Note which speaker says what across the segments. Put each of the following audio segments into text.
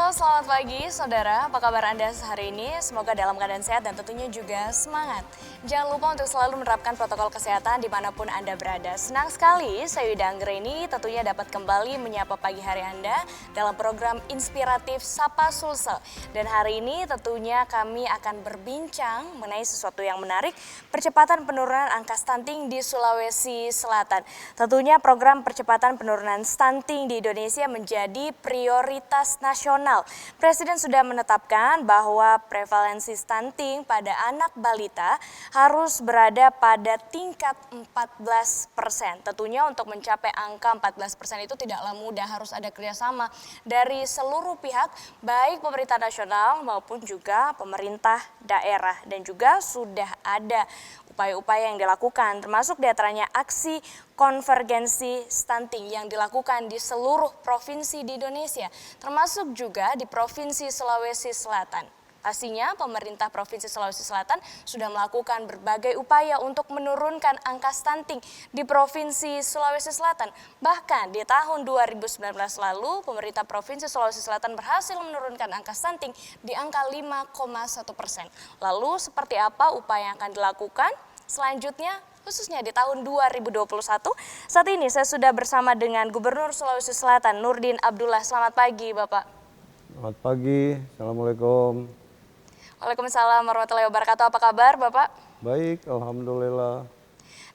Speaker 1: Halo, selamat pagi saudara. Apa kabar Anda hari ini? Semoga dalam keadaan sehat dan tentunya juga semangat. Jangan lupa untuk selalu menerapkan protokol kesehatan dimanapun Anda berada. Senang sekali saya Yuda Anggreni tentunya dapat kembali menyapa pagi hari Anda dalam program inspiratif Sapa Sulsel. Dan hari ini tentunya kami akan berbincang mengenai sesuatu yang menarik, percepatan penurunan angka stunting di Sulawesi Selatan. Tentunya program percepatan penurunan stunting di Indonesia menjadi prioritas nasional. Presiden sudah menetapkan bahwa prevalensi stunting pada anak balita harus berada pada tingkat 14%. Tentunya untuk mencapai angka 14% itu tidaklah mudah, harus ada kerjasama dari seluruh pihak, baik pemerintah nasional maupun juga pemerintah daerah. Dan juga sudah ada upaya-upaya yang dilakukan, termasuk diantaranya aksi konvergensi stunting yang dilakukan di seluruh provinsi di Indonesia, termasuk juga di Provinsi Sulawesi Selatan. Pastinya pemerintah Provinsi Sulawesi Selatan sudah melakukan berbagai upaya untuk menurunkan angka stunting di Provinsi Sulawesi Selatan. Bahkan di tahun 2019 lalu, pemerintah Provinsi Sulawesi Selatan berhasil menurunkan angka stunting di angka 5,1%. Lalu seperti apa upaya yang akan dilakukan selanjutnya? Khususnya di tahun 2021, saat ini saya sudah bersama dengan Gubernur Sulawesi Selatan, Nurdin Abdullah. Selamat pagi, Bapak.
Speaker 2: Selamat pagi, Assalamualaikum.
Speaker 1: Waalaikumsalam warahmatullahi wabarakatuh. Apa kabar, Bapak?
Speaker 2: Baik, Alhamdulillah.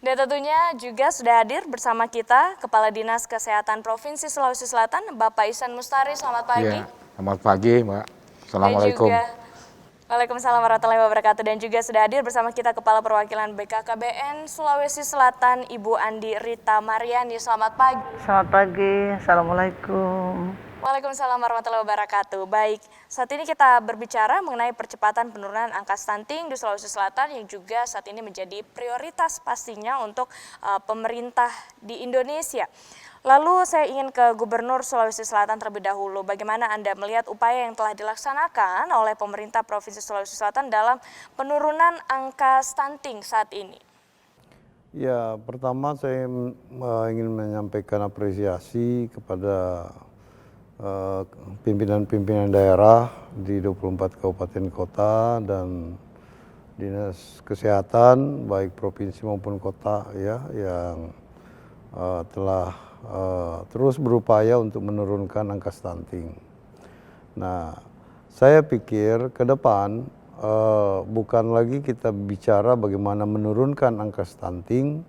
Speaker 1: Dan tentunya juga sudah hadir bersama kita Kepala Dinas Kesehatan Provinsi Sulawesi Selatan, Bapak Ihsan Mustari. Selamat pagi.
Speaker 3: Ya, selamat pagi, Mbak. Assalamualaikum.
Speaker 1: Dan juga Waalaikumsalam warahmatullahi wabarakatuh. Dan juga sudah hadir bersama kita Kepala Perwakilan BKKBN Sulawesi Selatan, Ibu Andi Rita Mariani. Selamat pagi.
Speaker 4: Selamat pagi, Assalamualaikum.
Speaker 1: Waalaikumsalam warahmatullahi wabarakatuh. Baik, saat ini kita berbicara mengenai percepatan penurunan angka stunting di Sulawesi Selatan yang juga saat ini menjadi prioritas pastinya untuk pemerintah di Indonesia. Lalu saya ingin ke Gubernur Sulawesi Selatan terlebih dahulu. Bagaimana Anda melihat upaya yang telah dilaksanakan oleh pemerintah Provinsi Sulawesi Selatan dalam penurunan angka stunting saat ini?
Speaker 2: Ya, pertama saya ingin menyampaikan apresiasi kepada pimpinan-pimpinan daerah di 24 kabupaten kota dan Dinas Kesehatan baik provinsi maupun kota ya yang telah terus berupaya untuk menurunkan angka stunting. Nah, saya pikir ke depan bukan lagi kita bicara bagaimana menurunkan angka stunting,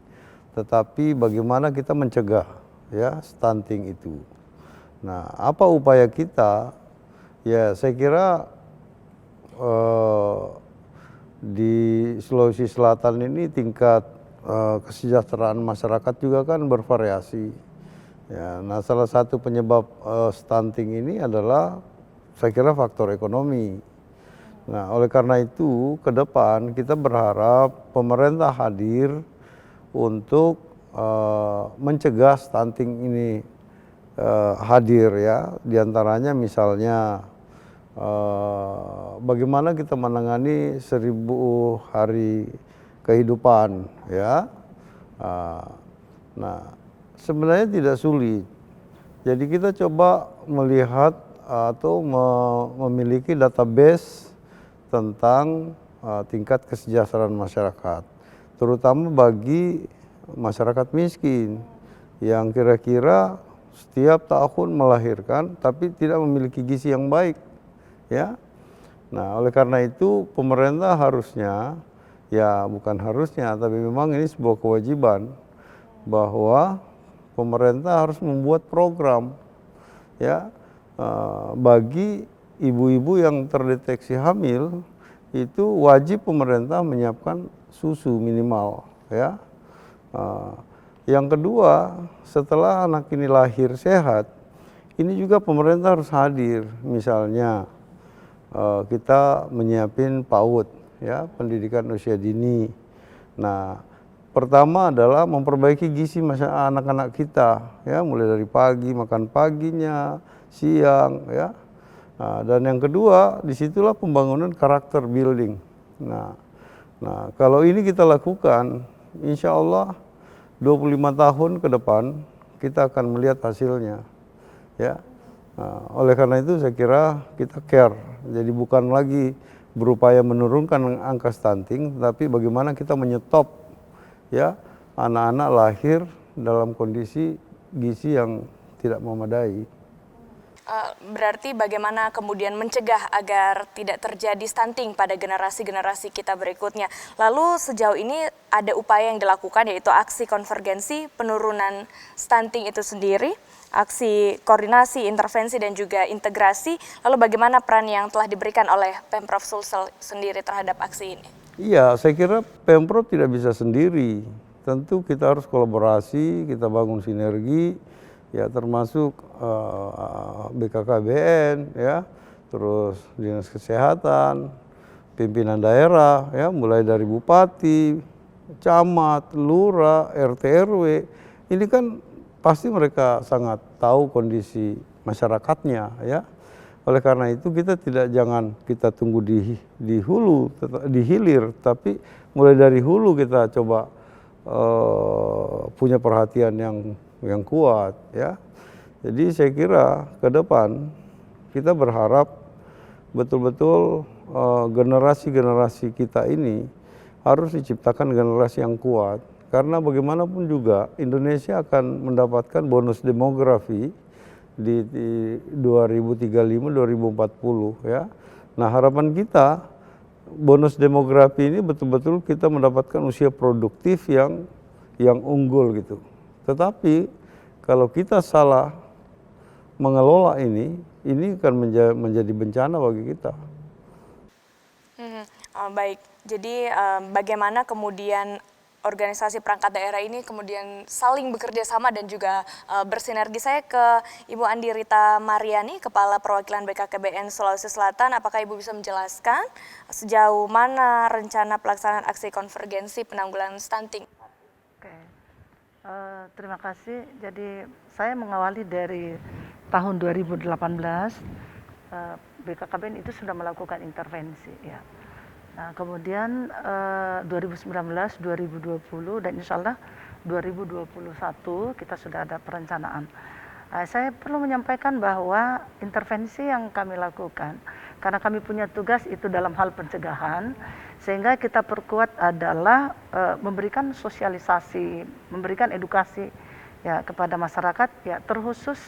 Speaker 2: tetapi bagaimana kita mencegah ya stunting itu. Nah, apa upaya kita? Ya, saya kira di Sulawesi Selatan ini tingkat kesejahteraan masyarakat juga kan bervariasi. Ya, nah salah satu penyebab stunting ini adalah saya kira faktor ekonomi. Nah, oleh karena itu ke depan kita berharap pemerintah hadir untuk mencegah stunting ini hadir ya, diantaranya misalnya bagaimana kita menangani 1000 hari kehidupan ya. Nah, sebenarnya tidak sulit. Jadi kita coba melihat atau memiliki database tentang tingkat kesejahteraan masyarakat, terutama bagi masyarakat miskin yang kira-kira setiap tahun melahirkan tapi tidak memiliki gizi yang baik ya. Nah, oleh karena itu pemerintah harusnya, ya bukan harusnya tapi memang ini sebuah kewajiban bahwa pemerintah harus membuat program ya bagi ibu-ibu yang terdeteksi hamil, itu wajib pemerintah menyiapkan susu minimal ya. Yang kedua, setelah anak ini lahir sehat, ini juga pemerintah harus hadir. Misalnya kita menyiapin PAUD ya, pendidikan usia dini. Nah, pertama adalah memperbaiki gizi anak-anak kita ya, mulai dari pagi, makan paginya, siang ya. Nah, dan yang kedua, disitulah pembangunan karakter building. Nah, kalau ini kita lakukan, insya Allah 25 tahun ke depan kita akan melihat hasilnya ya. Nah, oleh karena itu saya kira kita care, jadi bukan lagi berupaya menurunkan angka stunting, tapi bagaimana kita menyetop ya anak-anak lahir dalam kondisi gizi yang tidak memadai.
Speaker 1: Berarti bagaimana kemudian mencegah agar tidak terjadi stunting pada generasi-generasi kita berikutnya. Lalu sejauh ini ada upaya yang dilakukan yaitu aksi konvergensi penurunan stunting itu sendiri, aksi koordinasi, intervensi dan juga integrasi. Lalu bagaimana peran yang telah diberikan oleh Pemprov Sulsel sendiri terhadap aksi ini?
Speaker 2: Iya, saya kira Pemprov tidak bisa sendiri. Tentu kita harus kolaborasi, kita bangun sinergi, ya termasuk BKKBN, ya, terus Dinas Kesehatan, pimpinan daerah, ya, mulai dari bupati, camat, lurah, RT RW. Ini kan pasti mereka sangat tahu kondisi masyarakatnya, ya. Oleh karena itu jangan kita tunggu di hulu, di hilir, tapi mulai dari hulu kita coba punya perhatian yang kuat, ya. Jadi saya kira ke depan kita berharap betul-betul generasi-generasi kita ini harus diciptakan generasi yang kuat, karena bagaimanapun juga Indonesia akan mendapatkan bonus demografi di 2035-2040, ya. Nah, harapan kita bonus demografi ini betul-betul kita mendapatkan usia produktif yang unggul gitu. Tetapi kalau kita salah mengelola ini akan menjadi bencana bagi kita.
Speaker 1: Baik, jadi bagaimana kemudian organisasi perangkat daerah ini kemudian saling bekerja sama dan juga bersinergi. Saya ke Ibu Andi Rita Mariani, Kepala Perwakilan BKKBN Sulawesi Selatan. Apakah Ibu bisa menjelaskan sejauh mana rencana pelaksanaan aksi konvergensi penanggulangan stunting?
Speaker 4: Oke, terima kasih. Jadi saya mengawali dari tahun 2018, BKKBN itu sudah melakukan intervensi, ya. Nah, kemudian 2019, 2020 dan insya Allah 2021 kita sudah ada perencanaan. Saya perlu menyampaikan bahwa intervensi yang kami lakukan, karena kami punya tugas itu dalam hal pencegahan, sehingga kita perkuat adalah memberikan sosialisasi, memberikan edukasi ya kepada masyarakat, ya terkhusus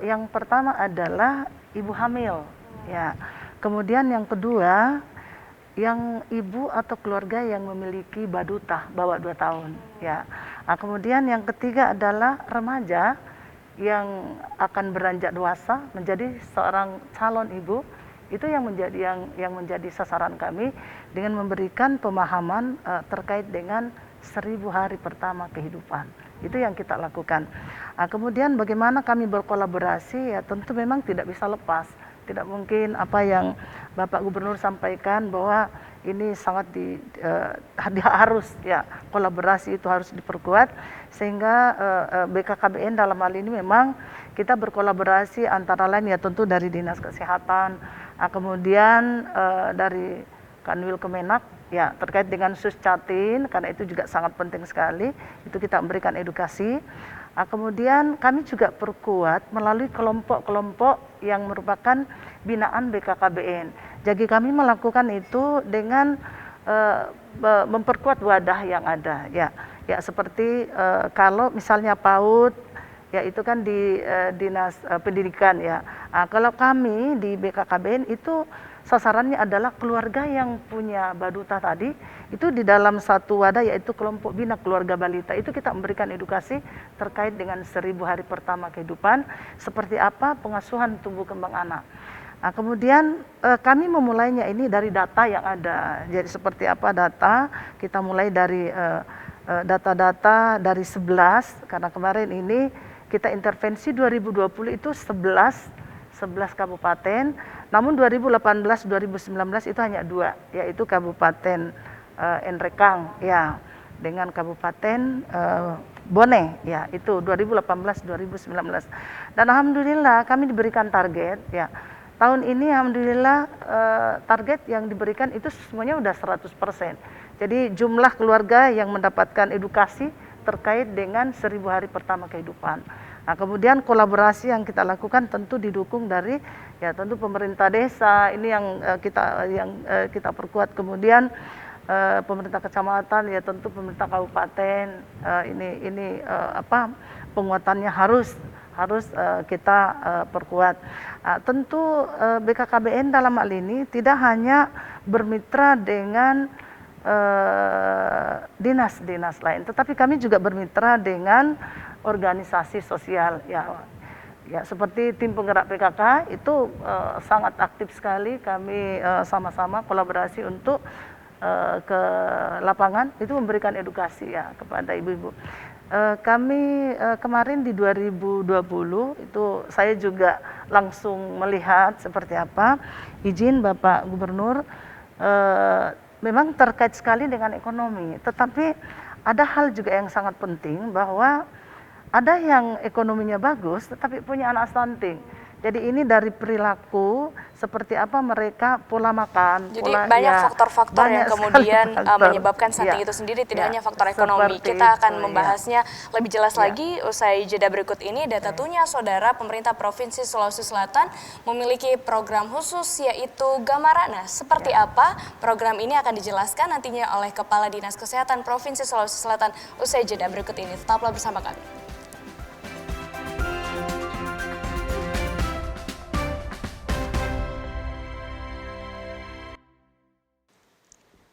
Speaker 4: yang pertama adalah ibu hamil, ya. Kemudian yang kedua, yang ibu atau keluarga yang memiliki baduta bawah 2 tahun, ya. Nah, kemudian yang ketiga adalah remaja yang akan beranjak dewasa menjadi seorang calon ibu. Itu yang menjadi sasaran kami dengan memberikan pemahaman terkait dengan 1000 hari pertama kehidupan. Itu yang kita lakukan. Nah, kemudian bagaimana kami berkolaborasi, ya tentu memang tidak bisa lepas. Tidak mungkin apa yang Bapak Gubernur sampaikan bahwa ini sangat harus, ya, kolaborasi itu harus diperkuat, sehingga BKKBN dalam hal ini memang kita berkolaborasi antara lain ya tentu dari Dinas Kesehatan, kemudian dari Kanwil Kemenak, ya terkait dengan Suscatin, karena itu juga sangat penting sekali, itu kita memberikan edukasi. Kemudian kami juga perkuat melalui kelompok-kelompok yang merupakan binaan BKKBN. Jadi kami melakukan itu dengan memperkuat wadah yang ada, ya seperti kalau misalnya PAUD, ya itu kan di Dinas Pendidikan, ya. Kalau kami di BKKBN itu sasarannya adalah keluarga yang punya baduta tadi, itu di dalam satu wadah yaitu kelompok bina keluarga balita, itu kita memberikan edukasi terkait dengan 1000 hari pertama kehidupan, seperti apa pengasuhan tumbuh kembang anak. Nah, kemudian kami memulainya ini dari data yang ada. Jadi seperti apa data, kita mulai dari data-data dari 11, karena kemarin ini kita intervensi 2020 itu 11 kabupaten, namun 2018-2019 itu hanya 2, yaitu Kabupaten Nrekang, ya, dengan Kabupaten Bone, ya itu 2018-2019. Dan alhamdulillah kami diberikan target, ya. Tahun ini alhamdulillah target yang diberikan itu semuanya udah 100%. Jadi jumlah keluarga yang mendapatkan edukasi terkait dengan 1000 hari pertama kehidupan. Nah, kemudian kolaborasi yang kita lakukan tentu didukung dari ya tentu pemerintah desa ini yang kita perkuat, kemudian pemerintah kecamatan, ya tentu pemerintah kabupaten, penguatannya harus kita perkuat. Tentu BKKBN dalam hal ini tidak hanya bermitra dengan dinas-dinas lain, tetapi kami juga bermitra dengan organisasi sosial, ya seperti tim penggerak PKK itu sangat aktif sekali. Kami sama-sama kolaborasi untuk ke lapangan itu memberikan edukasi ya kepada ibu-ibu. Kami kemarin di 2020 itu saya juga langsung melihat seperti apa. Izin Bapak Gubernur, memang terkait sekali dengan ekonomi, tetapi ada hal juga yang sangat penting bahwa ada yang ekonominya bagus tetapi punya anak stunting. Jadi ini dari perilaku seperti apa mereka pola makan.
Speaker 1: Jadi banyak faktor-faktor yang kemudian menyebabkan stunting itu sendiri, tidak hanya faktor ekonomi. Kita akan membahasnya lebih jelas lagi usai jeda berikut ini. Dan tentunya saudara, pemerintah Provinsi Sulawesi Selatan memiliki program khusus yaitu Gamarana. Seperti apa program ini akan dijelaskan nantinya oleh Kepala Dinas Kesehatan Provinsi Sulawesi Selatan usai jeda berikut ini. Tetaplah bersama kami.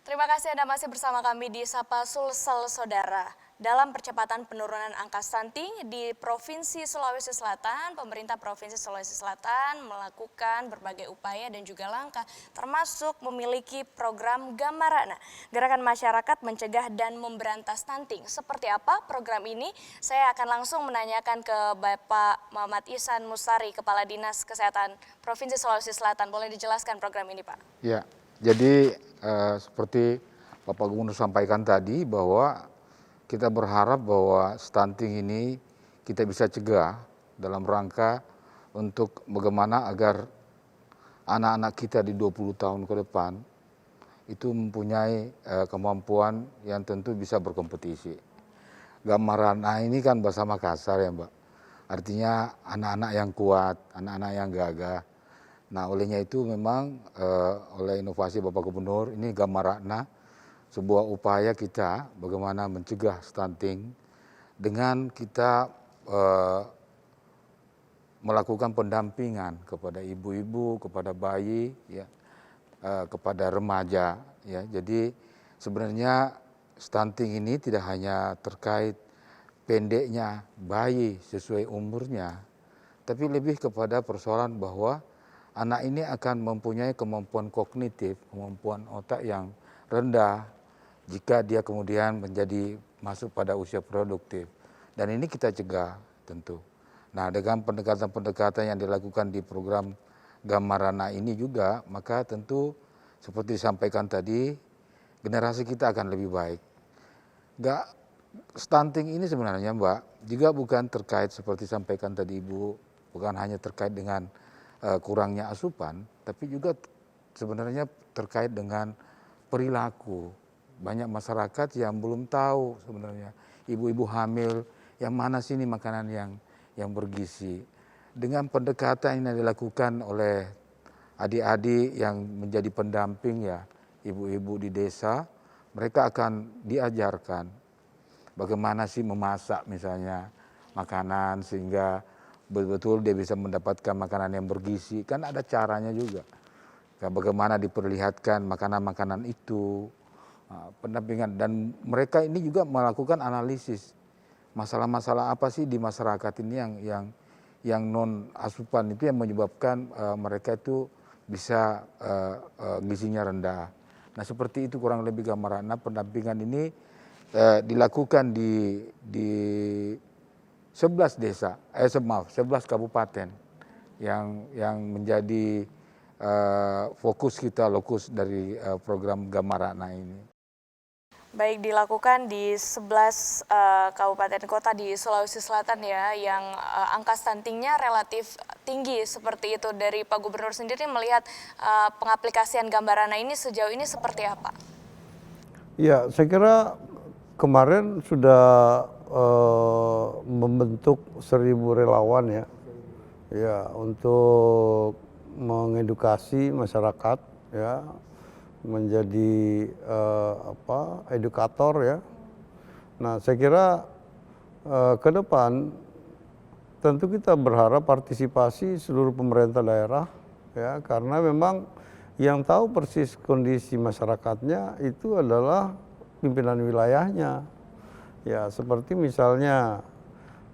Speaker 1: Terima kasih Anda masih bersama kami di Sapa Sulsel Saudara. Dalam percepatan penurunan angka stunting di Provinsi Sulawesi Selatan, pemerintah Provinsi Sulawesi Selatan melakukan berbagai upaya dan juga langkah, termasuk memiliki program Gamarana, Gerakan Masyarakat Mencegah dan Memberantas Stunting. Seperti apa program ini? Saya akan langsung menanyakan ke Bapak Muhammad Ihsan Mustari, Kepala Dinas Kesehatan Provinsi Sulawesi Selatan. Boleh dijelaskan program ini, Pak?
Speaker 3: Ya, jadi seperti Bapak Gubernur sampaikan tadi bahwa kita berharap bahwa stunting ini kita bisa cegah dalam rangka untuk bagaimana agar anak-anak kita di 20 tahun ke depan itu mempunyai kemampuan yang tentu bisa berkompetisi. Gamarana ini kan bahasa Makassar ya Mbak, artinya anak-anak yang kuat, anak-anak yang gagah. Nah olehnya itu memang oleh inovasi Bapak Gubernur ini Gamarana, sebuah upaya kita bagaimana mencegah stunting dengan kita melakukan pendampingan kepada ibu-ibu, kepada bayi, ya, kepada remaja. Ya. Jadi sebenarnya stunting ini tidak hanya terkait pendeknya bayi sesuai umurnya, tapi lebih kepada persoalan bahwa anak ini akan mempunyai kemampuan kognitif, kemampuan otak yang rendah jika dia kemudian menjadi masuk pada usia produktif. Dan ini kita cegah tentu. Nah dengan pendekatan-pendekatan yang dilakukan di program Gamarana ini juga, maka tentu seperti disampaikan tadi, generasi kita akan lebih baik. Stunting ini sebenarnya Mbak, juga bukan terkait seperti disampaikan tadi Ibu, bukan hanya terkait dengan kurangnya asupan, tapi juga sebenarnya terkait dengan perilaku. Banyak masyarakat yang belum tahu sebenarnya ibu-ibu hamil yang mana sih ini makanan yang bergizi. Dengan pendekatan yang dilakukan oleh adik-adik yang menjadi pendamping ya ibu-ibu di desa, mereka akan diajarkan bagaimana sih memasak misalnya makanan sehingga betul-betul dia bisa mendapatkan makanan yang bergizi. Kan ada caranya juga. Bagaimana diperlihatkan makanan-makanan itu, pendampingan. Dan mereka ini juga melakukan analisis. Masalah-masalah apa sih di masyarakat ini yang non asupan itu yang menyebabkan mereka itu bisa gizinya rendah. Nah seperti itu kurang lebih Gamarana. Pendampingan ini dilakukan di 11 desa, 11 kabupaten yang menjadi fokus kita, lokus dari program Gamarana ini.
Speaker 1: Baik, dilakukan di 11 kabupaten kota di Sulawesi Selatan ya, yang angka stuntingnya relatif tinggi seperti itu. Dari Pak Gubernur sendiri melihat pengaplikasian Gamarana ini sejauh ini seperti apa?
Speaker 2: Ya, saya kira kemarin sudah membentuk 1.000 relawan ya, ya untuk mengedukasi masyarakat ya, menjadi edukator ya. Nah saya kira ke depan tentu kita berharap partisipasi seluruh pemerintah daerah ya, karena memang yang tahu persis kondisi masyarakatnya itu adalah pimpinan wilayahnya. Ya seperti misalnya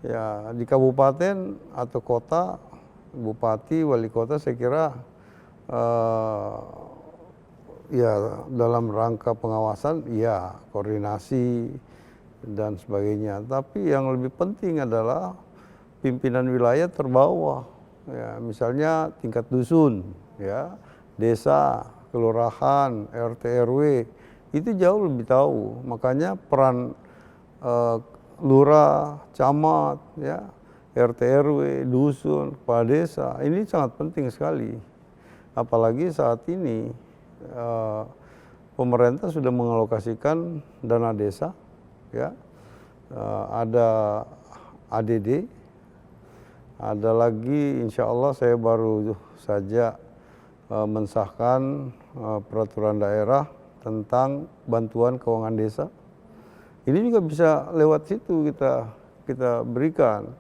Speaker 2: ya di kabupaten atau kota, bupati, wali kota saya kira ya dalam rangka pengawasan ya koordinasi dan sebagainya. Tapi yang lebih penting adalah pimpinan wilayah terbawah. Ya, misalnya tingkat dusun, ya, desa, kelurahan, RT RW itu jauh lebih tahu. Makanya peran lurah, camat, ya, RT RW, dusun, kepala desa ini sangat penting sekali. Apalagi saat ini pemerintah sudah mengalokasikan dana desa, ya, ada ADD, ada lagi insya Allah saya baru saja mensahkan peraturan daerah tentang bantuan keuangan desa. Ini juga bisa lewat situ kita berikan.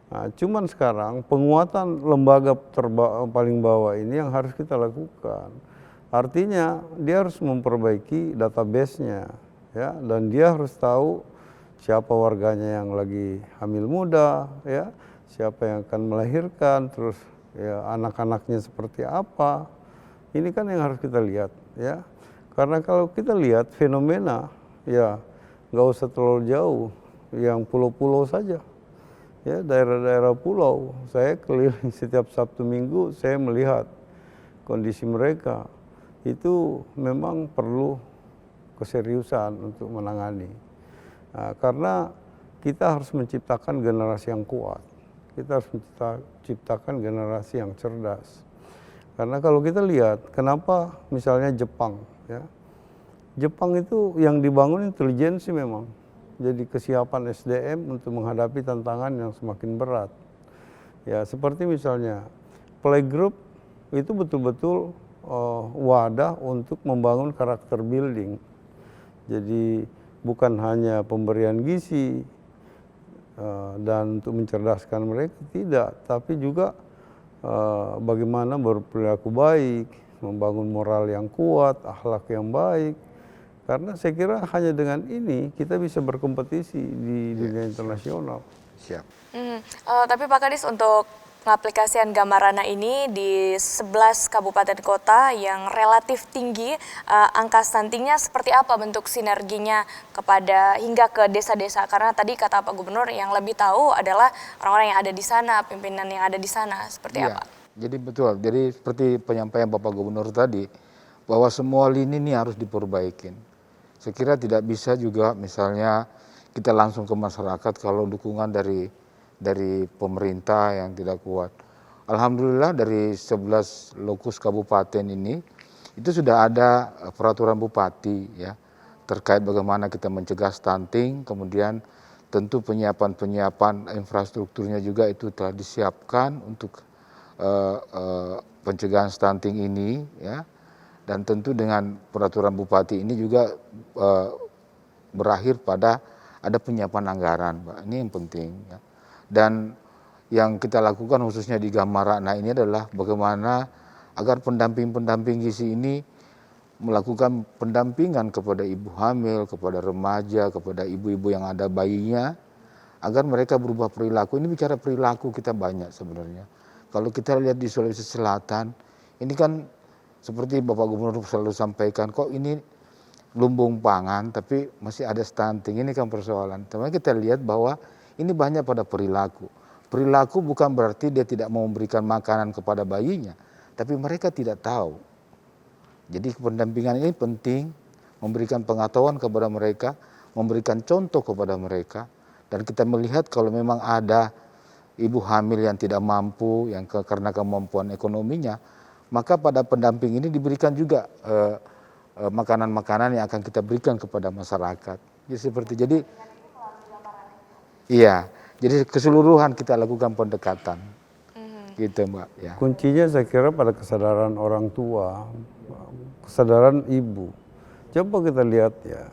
Speaker 2: Nah, cuman sekarang penguatan lembaga paling bawah ini yang harus kita lakukan. Artinya dia harus memperbaiki database-nya, ya, dan dia harus tahu siapa warganya yang lagi hamil muda, ya, siapa yang akan melahirkan, terus ya anak-anaknya seperti apa. Ini kan yang harus kita lihat, ya. Karena kalau kita lihat fenomena, ya nggak usah terlalu jauh, yang pulau-pulau saja, ya daerah-daerah pulau. Saya keliling setiap Sabtu Minggu, saya melihat kondisi mereka itu memang perlu keseriusan untuk menangani. Nah, karena kita harus menciptakan generasi yang kuat, kita harus menciptakan generasi yang cerdas. Karena kalau kita lihat, kenapa misalnya Jepang, ya, Jepang itu yang dibangun intelijensi memang. Jadi kesiapan SDM untuk menghadapi tantangan yang semakin berat. Ya seperti misalnya playgroup itu betul-betul wadah untuk membangun karakter building. Jadi bukan hanya pemberian gizi dan untuk mencerdaskan mereka, tidak. Tapi juga bagaimana berperilaku baik, membangun moral yang kuat, akhlak yang baik. Karena saya kira hanya dengan ini kita bisa berkompetisi di dunia internasional.
Speaker 3: Siap.
Speaker 1: Tapi Pak Kadis, untuk pengaplikasian Gambarana ini di 11 kabupaten kota yang relatif tinggi, angka stuntingnya seperti apa bentuk sinerginya kepada hingga ke desa-desa? Karena tadi kata Pak Gubernur yang lebih tahu adalah orang-orang yang ada di sana, pimpinan yang ada di sana, seperti apa?
Speaker 3: Jadi betul, jadi seperti penyampaian Bapak Gubernur tadi, bahwa semua lini ini harus diperbaikin. Saya kira tidak bisa juga misalnya kita langsung ke masyarakat kalau dukungan dari pemerintah yang tidak kuat. Alhamdulillah dari 11 lokus kabupaten ini itu sudah ada peraturan bupati ya terkait bagaimana kita mencegah stunting, kemudian tentu penyiapan infrastrukturnya juga itu telah disiapkan untuk pencegahan stunting ini ya. Dan tentu dengan peraturan bupati ini juga berakhir pada ada penyiapan anggaran, Pak. Ini yang penting. Ya. Dan yang kita lakukan khususnya di Gambarana ini adalah bagaimana agar pendamping-pendamping gizi ini melakukan pendampingan kepada ibu hamil, kepada remaja, kepada ibu-ibu yang ada bayinya, agar mereka berubah perilaku. Ini bicara perilaku kita banyak sebenarnya. Kalau kita lihat di Sulawesi Selatan, ini kan seperti Bapak Gubernur selalu sampaikan, kok ini lumbung pangan tapi masih ada stunting, ini kan persoalan. Tapi kita lihat bahwa ini banyak pada perilaku. Perilaku bukan berarti dia tidak mau memberikan makanan kepada bayinya, tapi mereka tidak tahu. Jadi pendampingan ini penting, memberikan pengetahuan kepada mereka, memberikan contoh kepada mereka, dan kita melihat kalau memang ada ibu hamil yang tidak mampu, yang karena kemampuan ekonominya, maka pada pendamping ini diberikan juga makanan-makanan yang akan kita berikan kepada masyarakat. Jadi seperti Iya, jadi keseluruhan kita lakukan pendekatan, gitu Mbak. Ya.
Speaker 2: Kuncinya saya kira pada kesadaran orang tua, kesadaran ibu. Coba kita lihat ya,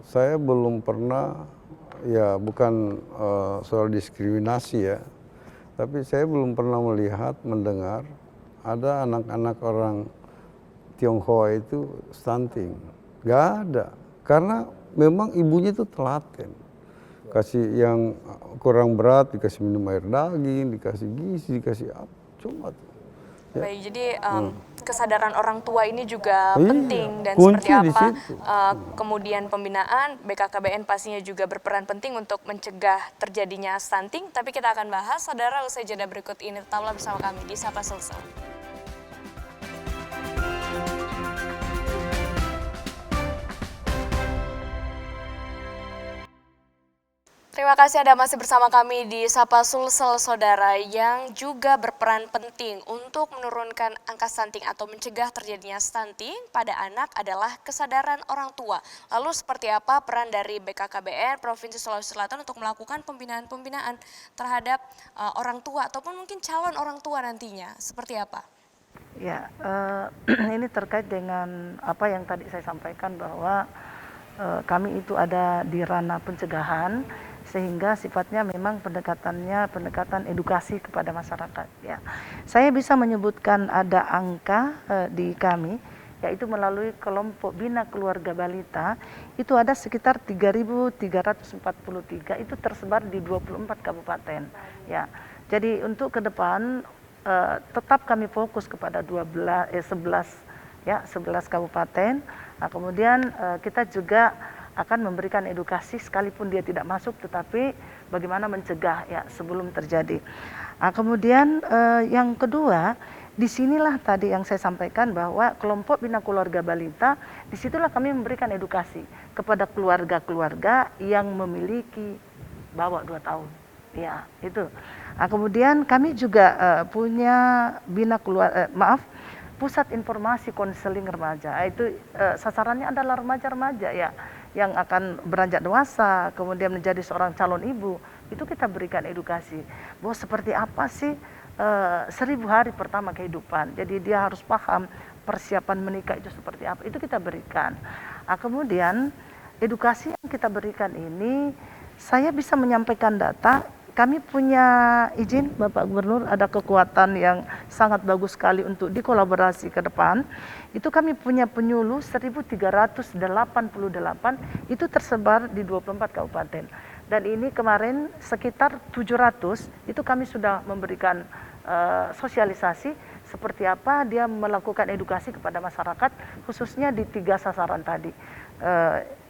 Speaker 2: saya belum pernah, ya bukan soal diskriminasi ya, tapi saya belum pernah melihat, mendengar ada anak-anak orang Tionghoa itu stunting. Gak ada, karena memang ibunya itu telaten. Kasih yang kurang berat, dikasih minum air daging, dikasih gizi, dikasih apa, coba tuh. Ya.
Speaker 1: Baik, jadi kesadaran orang tua ini juga
Speaker 2: Iya,
Speaker 1: penting dan
Speaker 2: kunci
Speaker 1: seperti
Speaker 2: di
Speaker 1: apa
Speaker 2: situ.
Speaker 1: kemudian pembinaan BKKBN pastinya juga berperan penting untuk mencegah terjadinya stunting. Tapi kita akan bahas saudara usai jeda berikut ini. Tetaplah bersama kami di Sapa Sulsel. Terima kasih Anda masih bersama kami di Sapa Sulsel, saudara, yang juga berperan penting untuk menurunkan angka stunting atau mencegah terjadinya stunting pada anak adalah kesadaran orang tua. Lalu seperti apa peran dari BKKBN Provinsi Sulawesi Selatan untuk melakukan pembinaan-pembinaan terhadap orang tua ataupun mungkin calon orang tua nantinya? Seperti apa?
Speaker 4: Ya, ini terkait dengan apa yang tadi saya sampaikan bahwa kami itu ada di ranah pencegahan, sehingga sifatnya memang pendekatan edukasi kepada masyarakat. Ya, saya bisa menyebutkan ada angka di kami, yaitu melalui kelompok Bina Keluarga Balita itu ada sekitar 3.343 itu tersebar di 24 kabupaten. Ya, jadi untuk ke depan tetap kami fokus kepada 11 kabupaten. Nah, kemudian kita juga akan memberikan edukasi sekalipun dia tidak masuk, tetapi bagaimana mencegah ya sebelum terjadi. Nah, kemudian yang kedua, disinilah tadi yang saya sampaikan bahwa kelompok Bina Keluarga Balita, disitulah kami memberikan edukasi kepada keluarga-keluarga yang memiliki bawah 2 tahun. Ya, itu. Nah, kemudian kami juga punya pusat informasi konseling remaja. Itu sasarannya adalah remaja-remaja ya yang akan beranjak dewasa, kemudian menjadi seorang calon ibu. Itu kita berikan edukasi bahwa seperti apa sih 1000 hari pertama kehidupan. Jadi dia harus paham persiapan menikah itu seperti apa. Itu kita berikan. Nah, kemudian edukasi yang kita berikan ini, saya bisa menyampaikan data. Kami punya izin Bapak Gubernur, ada kekuatan yang sangat bagus sekali untuk dikolaborasi ke depan. Itu kami punya penyuluh 1.388 itu tersebar di 24 kabupaten. Dan ini kemarin sekitar 700 itu kami sudah memberikan sosialisasi seperti apa dia melakukan edukasi kepada masyarakat, khususnya di 3 sasaran tadi.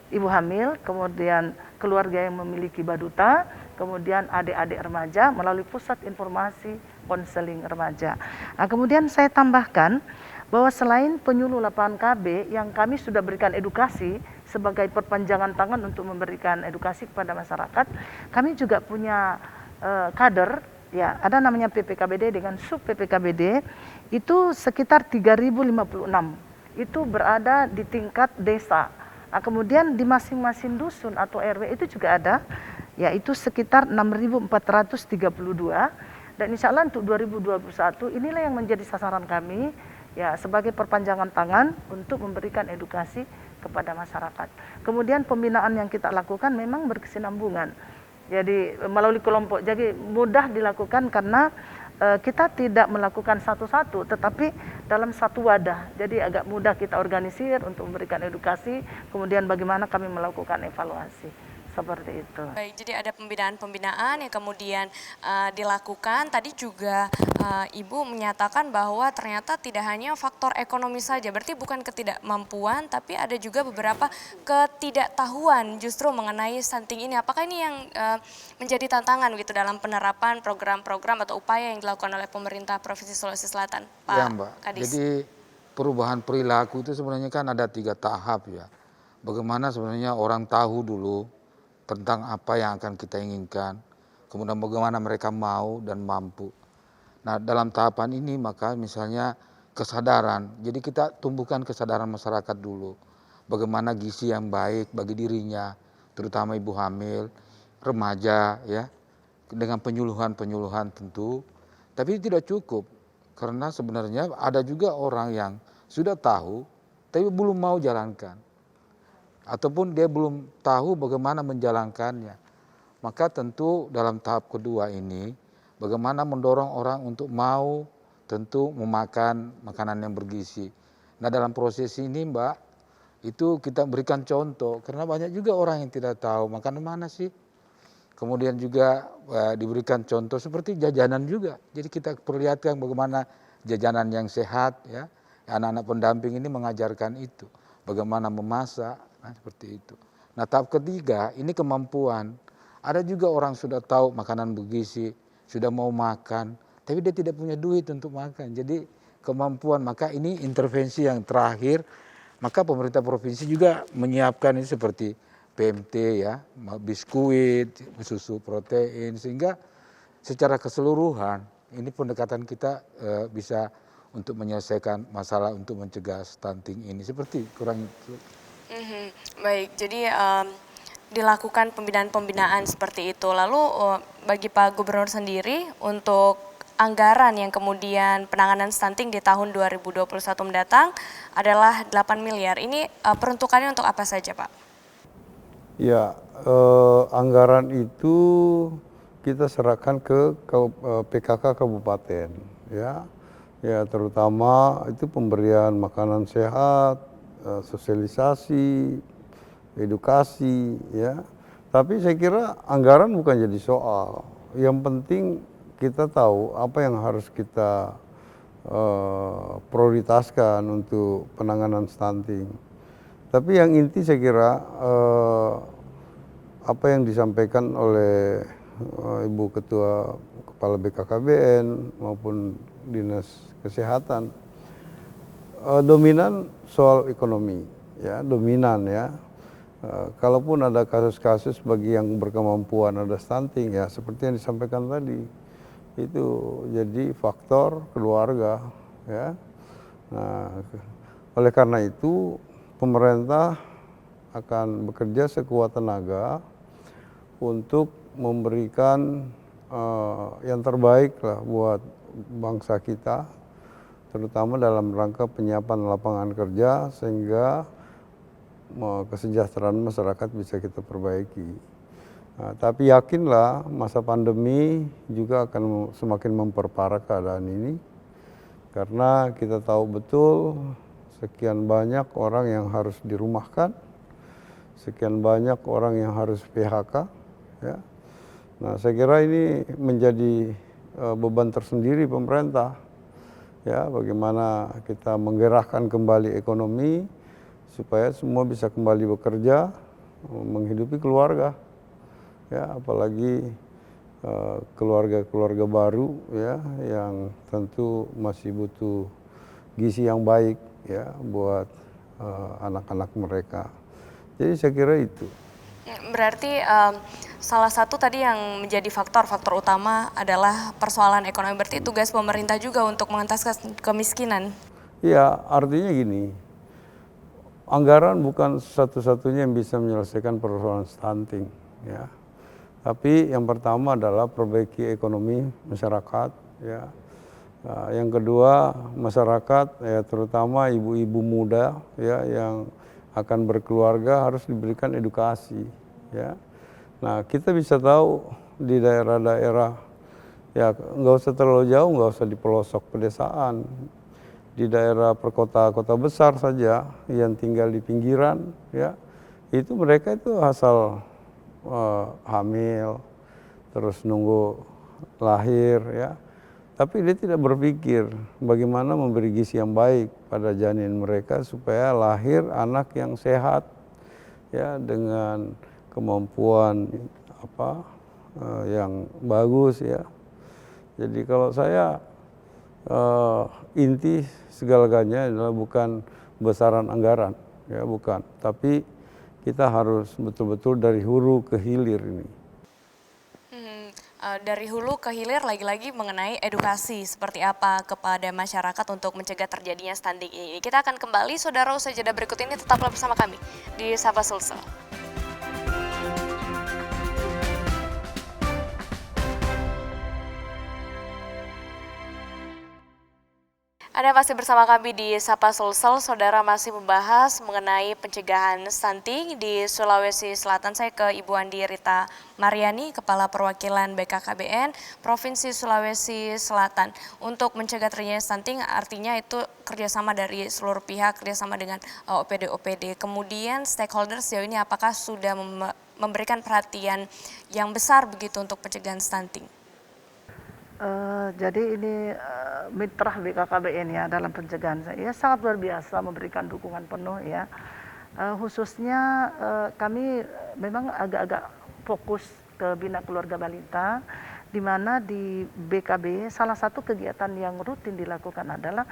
Speaker 4: Ibu hamil, kemudian keluarga yang memiliki baduta, kemudian adik-adik remaja melalui pusat informasi konseling remaja. Nah, kemudian saya tambahkan bahwa selain penyuluh lapangan KB yang kami sudah berikan edukasi sebagai perpanjangan tangan untuk memberikan edukasi kepada masyarakat, kami juga punya kader, ya ada namanya PPKBD dengan sub PPKBD, itu sekitar 3.056, itu berada di tingkat desa. Nah, kemudian di masing-masing dusun atau RW itu juga ada, yaitu sekitar 6.432, dan insya Allah untuk 2021 inilah yang menjadi sasaran kami ya sebagai perpanjangan tangan untuk memberikan edukasi kepada masyarakat. Kemudian pembinaan yang kita lakukan memang berkesinambungan, jadi melalui kelompok, jadi mudah dilakukan karena kita tidak melakukan satu-satu, tetapi dalam satu wadah. Jadi agak mudah kita organisir untuk memberikan edukasi, kemudian bagaimana kami melakukan evaluasi. Seperti itu.
Speaker 1: Baik, jadi ada pembinaan-pembinaan yang kemudian dilakukan. Tadi juga Ibu menyatakan bahwa ternyata tidak hanya faktor ekonomi saja, berarti bukan ketidakmampuan, tapi ada juga beberapa ketidaktahuan justru mengenai stunting ini. Apakah ini yang menjadi tantangan gitu dalam penerapan program-program atau upaya yang dilakukan oleh pemerintah Provinsi Sulawesi Selatan, Pak
Speaker 3: Ya Mbak,
Speaker 1: Kadis?
Speaker 3: jadi perubahan perilaku itu sebenarnya kan ada 3 tahap ya. Bagaimana sebenarnya orang tahu dulu tentang apa yang akan kita inginkan, kemudian bagaimana mereka mau dan mampu. Nah, dalam tahapan ini maka misalnya kesadaran, jadi kita tumbuhkan kesadaran masyarakat dulu, bagaimana gizi yang baik bagi dirinya, terutama ibu hamil, remaja ya, dengan penyuluhan-penyuluhan tentu. Tapi tidak cukup, karena sebenarnya ada juga orang yang sudah tahu, tapi belum mau jalankan. Ataupun dia belum tahu bagaimana menjalankannya. Maka tentu dalam tahap kedua ini, bagaimana mendorong orang untuk mau tentu memakan makanan yang bergizi. Nah dalam proses ini Mbak, itu kita berikan contoh, karena banyak juga orang yang tidak tahu makanan mana sih. Kemudian juga diberikan contoh seperti jajanan juga. Jadi kita perlihatkan bagaimana jajanan yang sehat ya. Anak-anak pendamping ini mengajarkan itu. Bagaimana memasak, nah seperti itu. Nah tahap ketiga ini kemampuan. Ada juga orang sudah tahu makanan bergizi, sudah mau makan, tapi dia tidak punya duit untuk makan. Jadi kemampuan, maka ini intervensi yang terakhir. Maka pemerintah provinsi juga menyiapkan ini seperti PMT ya, biskuit, susu protein, sehingga secara keseluruhan ini pendekatan kita bisa untuk menyelesaikan masalah untuk mencegah stunting ini, seperti kurang itu.
Speaker 1: Baik, jadi dilakukan pembinaan-pembinaan seperti itu. Lalu bagi Pak Gubernur sendiri untuk anggaran yang kemudian penanganan stunting di tahun 2021 mendatang adalah 8 miliar. Ini peruntukannya untuk apa saja Pak?
Speaker 2: Ya, anggaran itu kita serahkan ke PKK kabupaten, ya, ya terutama itu pemberian makanan sehat, sosialisasi, edukasi, ya. Tapi saya kira anggaran bukan jadi soal. Yang penting kita tahu apa yang harus kita prioritaskan untuk penanganan stunting. Tapi yang inti saya kira apa yang disampaikan oleh Ibu Ketua Kepala BKKBN maupun Dinas Kesehatan dominan soal ekonomi, ya dominan ya. Kalaupun ada kasus-kasus bagi yang berkemampuan ada stunting ya seperti yang disampaikan tadi itu jadi faktor keluarga ya. Nah, oleh karena itu pemerintah akan bekerja sekuat tenaga untuk memberikan yang terbaik lah buat bangsa kita, terutama dalam rangka penyiapan lapangan kerja sehingga kesejahteraan masyarakat bisa kita perbaiki. Nah, tapi yakinlah masa pandemi juga akan semakin memperparah keadaan ini karena kita tahu betul sekian banyak orang yang harus dirumahkan, sekian banyak orang yang harus PHK. Ya. Nah, saya kira ini menjadi beban tersendiri pemerintah. Ya, bagaimana kita menggerakkan kembali ekonomi supaya semua bisa kembali bekerja, menghidupi keluarga. Ya, apalagi keluarga-keluarga baru ya yang tentu masih butuh gizi yang baik ya buat anak-anak mereka. Jadi saya kira itu.
Speaker 1: Berarti salah satu tadi yang menjadi faktor utama adalah persoalan ekonomi. Berarti tugas pemerintah juga untuk mengentaskan kemiskinan.
Speaker 2: Iya, artinya gini, anggaran bukan satu-satunya yang bisa menyelesaikan persoalan stunting. Ya. Tapi yang pertama adalah perbaiki ekonomi masyarakat. Ya. Nah, yang kedua masyarakat ya terutama ibu-ibu muda ya yang akan berkeluarga harus diberikan edukasi ya. Nah kita bisa tahu di daerah-daerah ya nggak usah terlalu jauh, nggak usah di pelosok pedesaan, di daerah perkota-kota besar saja yang tinggal di pinggiran ya itu mereka itu asal hamil terus nunggu lahir ya. Tapi dia tidak berpikir bagaimana memberi gizi yang baik pada janin mereka supaya lahir anak yang sehat ya dengan kemampuan yang bagus ya. Jadi kalau saya inti segala-galanya adalah bukan besaran anggaran ya bukan, tapi kita harus betul-betul dari hulu ke hilir ini.
Speaker 1: Dari hulu ke hilir lagi-lagi mengenai edukasi seperti apa kepada masyarakat untuk mencegah terjadinya stunting ini. Kita akan kembali, saudara, usai jeda berikut ini tetaplah bersama kami di Sapa Sulsel. Anda masih bersama kami di Sapa Sulsel, Saudara masih membahas mengenai pencegahan stunting di Sulawesi Selatan. Saya ke Ibu Andi Rita Mariani, Kepala Perwakilan BKKBN Provinsi Sulawesi Selatan. Untuk mencegah terjadinya stunting artinya itu kerjasama dari seluruh pihak, kerjasama dengan OPD-OPD. Kemudian stakeholders sejauh ini apakah sudah memberikan perhatian yang besar begitu untuk pencegahan stunting?
Speaker 4: Jadi ini mitra BKKBN ya dalam pencegahan saya sangat luar biasa memberikan dukungan penuh ya. Khususnya kami memang agak-agak fokus ke Bina Keluarga Balita, di mana di BKB salah satu kegiatan yang rutin dilakukan adalah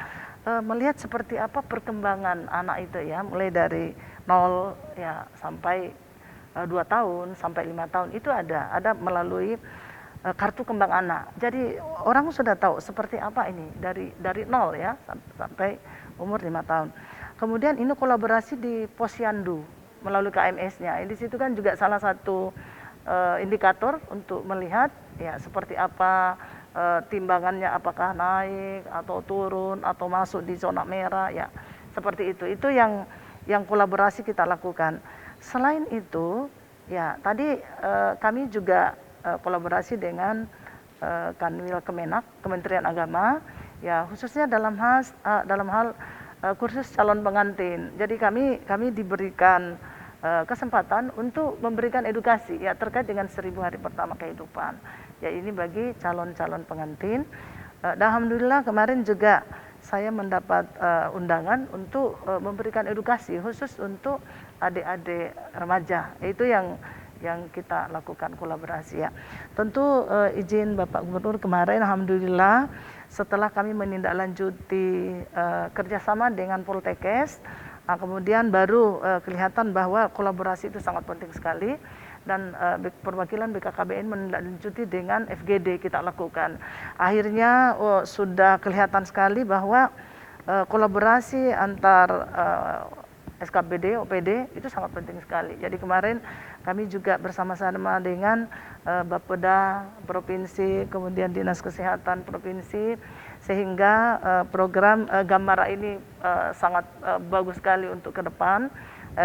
Speaker 4: melihat seperti apa perkembangan anak itu ya, mulai dari 0 ya sampai 2 tahun sampai 5 tahun itu ada melalui kartu kembang anak. Jadi orang sudah tahu seperti apa ini dari 0 ya sampai umur 5 tahun. Kemudian ini kolaborasi di Posyandu melalui KMS-nya. Di situ kan juga salah satu indikator untuk melihat ya seperti apa timbangannya, apakah naik atau turun atau masuk di zona merah ya. Seperti itu. Itu yang kolaborasi kita lakukan. Selain itu ya tadi kami juga kolaborasi dengan Kanwil Kemenak, Kementerian Agama, ya khususnya dalam hal kursus calon pengantin. Jadi kami diberikan kesempatan untuk memberikan edukasi ya terkait dengan 1000 hari pertama kehidupan. Ya ini bagi calon-calon pengantin. Dan alhamdulillah kemarin juga saya mendapat undangan untuk memberikan edukasi khusus untuk adik-adik remaja. Itu yang kita lakukan kolaborasi ya. Tentu izin Bapak Gubernur kemarin alhamdulillah setelah kami menindaklanjuti kerjasama dengan Poltekkes, kemudian baru kelihatan bahwa kolaborasi itu sangat penting sekali dan perwakilan BKKBN menindaklanjuti dengan FGD kita lakukan. Akhirnya sudah kelihatan sekali bahwa kolaborasi antar SKPD, OPD itu sangat penting sekali. Jadi kemarin kami juga bersama-sama dengan Bapeda Provinsi, kemudian Dinas Kesehatan Provinsi, sehingga program Gamara ini sangat bagus sekali untuk ke depan.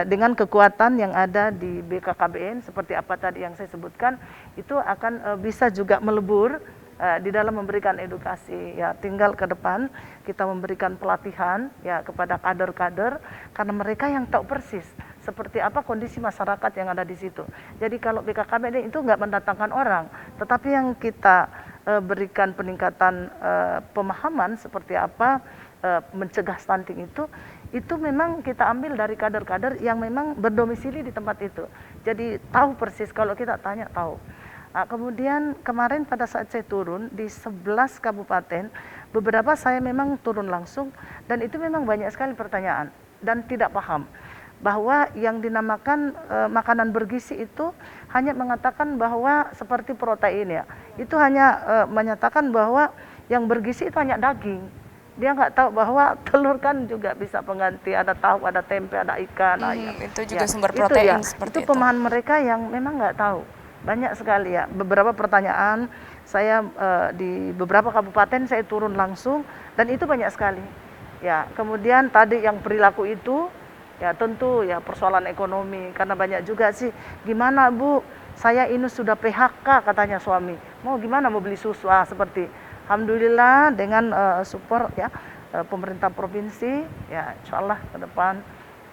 Speaker 4: Dengan kekuatan yang ada di BKKBN, seperti apa tadi yang saya sebutkan, itu akan bisa juga melebur di dalam memberikan edukasi ya. Tinggal ke depan kita memberikan pelatihan ya kepada kader-kader karena mereka yang tahu persis seperti apa kondisi masyarakat yang ada di situ. Jadi kalau BKKBN itu nggak mendatangkan orang, tetapi yang kita berikan peningkatan pemahaman seperti apa mencegah stunting itu memang kita ambil dari kader-kader yang memang berdomisili di tempat itu. Jadi tahu persis, kalau kita tanya tahu. Nah, kemudian kemarin pada saat saya turun di 11 kabupaten, beberapa saya memang turun langsung dan itu memang banyak sekali pertanyaan dan tidak paham bahwa yang dinamakan makanan bergizi itu hanya mengatakan bahwa seperti protein ya, itu hanya menyatakan bahwa yang bergizi itu hanya daging. Dia nggak tahu bahwa telur kan juga bisa pengganti, ada tahu, ada tempe, ada ikan.
Speaker 1: Itu juga
Speaker 4: ya,
Speaker 1: sumber protein
Speaker 4: itu pemahaman mereka yang memang nggak tahu. Banyak sekali ya, beberapa pertanyaan saya di beberapa kabupaten saya turun langsung dan itu banyak sekali. Ya, kemudian tadi yang perilaku itu ya tentu ya persoalan ekonomi karena banyak juga sih, gimana Bu, saya ini sudah PHK katanya suami. Mau gimana mau beli susu seperti. Alhamdulillah dengan support ya pemerintah provinsi ya insyaallah ke depan